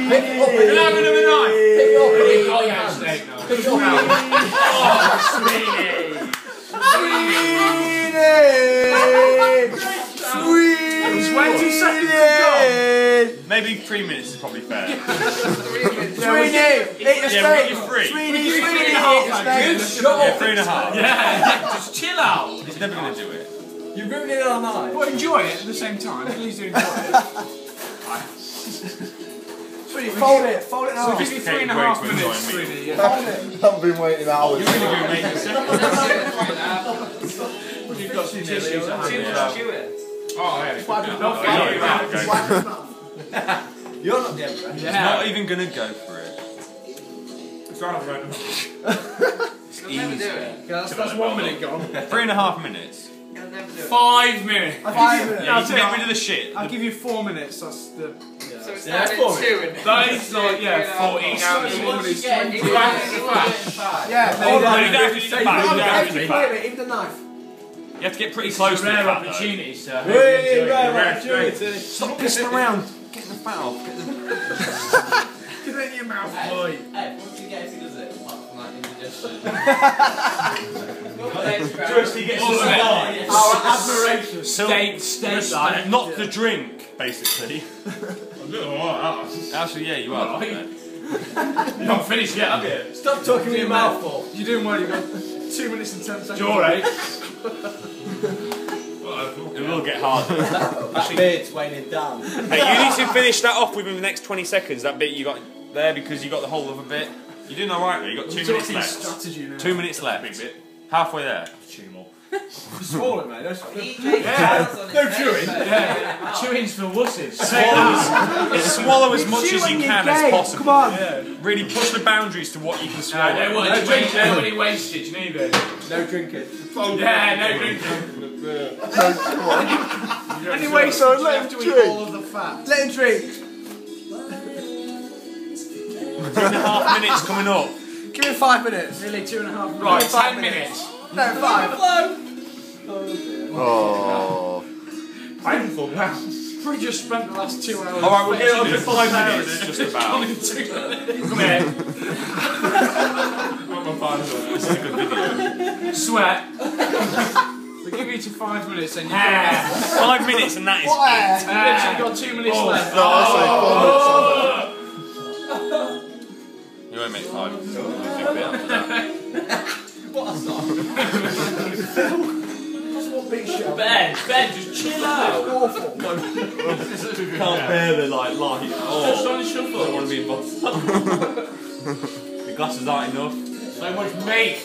Pick it up. Pick it up with a knife. Pick it up. Oh yeah, steak now. Pick it up. Oh, Sweeney. Sweeney. 20 seconds to go. Maybe 3 minutes is probably fair. Sweeney, eat the steak. Sweeney, Sweeney, yeah, 3.5. Yeah, just chill out. He's never going to do it. You're ruining it all night. Well, enjoy it at the same time. Please do enjoy it. Sweeney, fold it now. We'll give you 3.5 minutes, Sweeney. Yeah. I've been waiting hours. You're really good, mate. You've got some tissues at hand. Oh, yeah. You're not the emperor. He's not even going to go for it. It's not right. It's easy. That's 1 minute gone. 3.5 minutes. 5 minutes. Yeah, you can get rid of the shit. I'll give you 4 minutes. That's the. So it's down to 2 and That is like 14 hours. Yeah, even the knife. You have to get pretty close to the fat, opportunities, sir. Stop pissing around. Get the fat off. Get it in your mouth, boy. Hey, once you get it, he does it. Like indigestion. Just he gets Our admiration. Steak. Not the drink, basically. Actually, yeah, you are. You're not finished yet, have you? Stop talking with your mouth full. You're doing well. You've got 2 minutes and 10 seconds. Jaw aches. It will get harder. That beard's weighing down. Hey, you need to finish that off within the next 20 seconds. That bit you got there because you got the whole other bit. You're doing alright there. You got 2 minutes left. Strategy now. 2 minutes left. Big bit. Halfway there. Chew more. Swallow it, mate. Yeah. No chewing. Yeah. Chewing's for wusses. Swallow as much as you can as possible. Come on. Yeah. Really push the boundaries to what you can swallow. No drinking. Wastage, neither. No drinking. Yeah, no drinking. Anyway, so let him drink. All of the fat. Let him drink. 2.5 minutes coming up. Give him 5 minutes. Really, 2.5 minutes. Right, 10 minutes. No, 5. Oh. Painful now. We just spent the last 2 hours. Alright, we'll get it up to 5 minutes. Just about. Come here. This is a good video. Sweat. We give you to 5 minutes and you 5 minutes and that is it. You've got 2 minutes left. No, I say 4 minutes. You won't make 5. We'll do a bit after that. What a song. Ben, just chill out. Awful. Can't bear the like light. Just Oh, on the shuffle. I don't want to be involved. The glasses aren't enough. So much meat.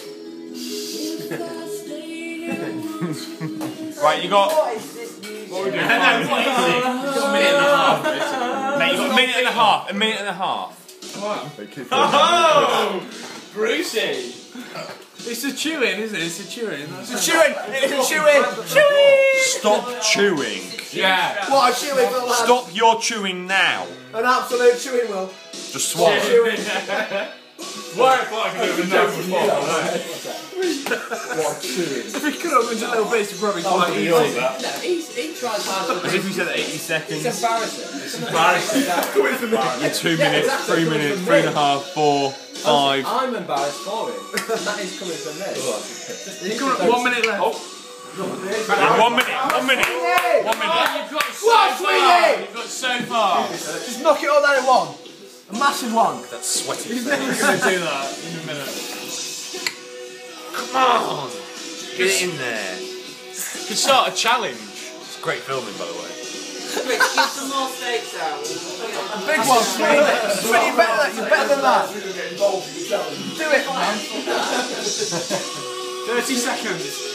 Right, you got. What are we doing? What is it? You've got a minute and a half, basically. Mate, you got a minute and a half. A minute and a half. Oh! Brucey! It's a chewing, isn't it? It's a chewing. It's a chewing. It's a chewing. Chewing. Stop chewing. Yeah. What a chewing, little lad. Stop your chewing now. An absolute chewing, Will. Just swallow. Chewing. What a bit of a no before, What chewing. If we cut up into little bits, we'd probably quite easy. No, he tries hard. As if we said 80 seconds. It's embarrassing. It's embarrassing. In 2 minutes, 3 minutes, 3.5, 4, 5. I'm embarrassed for it. That is coming from me. You're coming up 1 minute left. Oh. 1 minute. 1 minute. 1 minute. You've got so What, far. Sweeney? You've got so far. Just knock it all down in one. A massive one. That's sweaty. He's never going to do that in a minute. Come on. Get it in there. You could start a challenge. It's great filming, by the way. Quick, get some more steaks out. A big one, Sweeney. Sweeney, you're better than that. Do it, man. 30 seconds.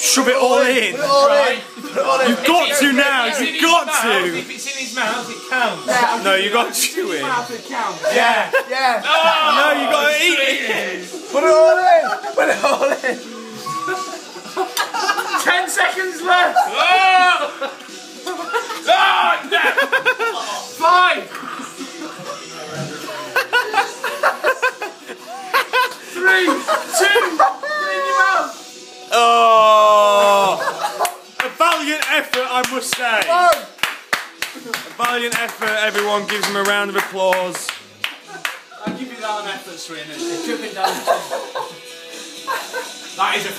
Shove it all in. Put it all in. Put it all in. You've got to now. You've got If to. it's in his mouth, it counts. Yeah. No, you got to chew it. It counts. Yeah. Yeah. No, you got to eat it. Put it all in. Put it all in. 10 seconds left. Five. 3, 2. Get in your mouth. Oh, a valiant effort, I must say. A valiant effort. effort. Everyone gives him a round of applause. I'll give you that on effort, Sweeney. It's dripping down the table. That is a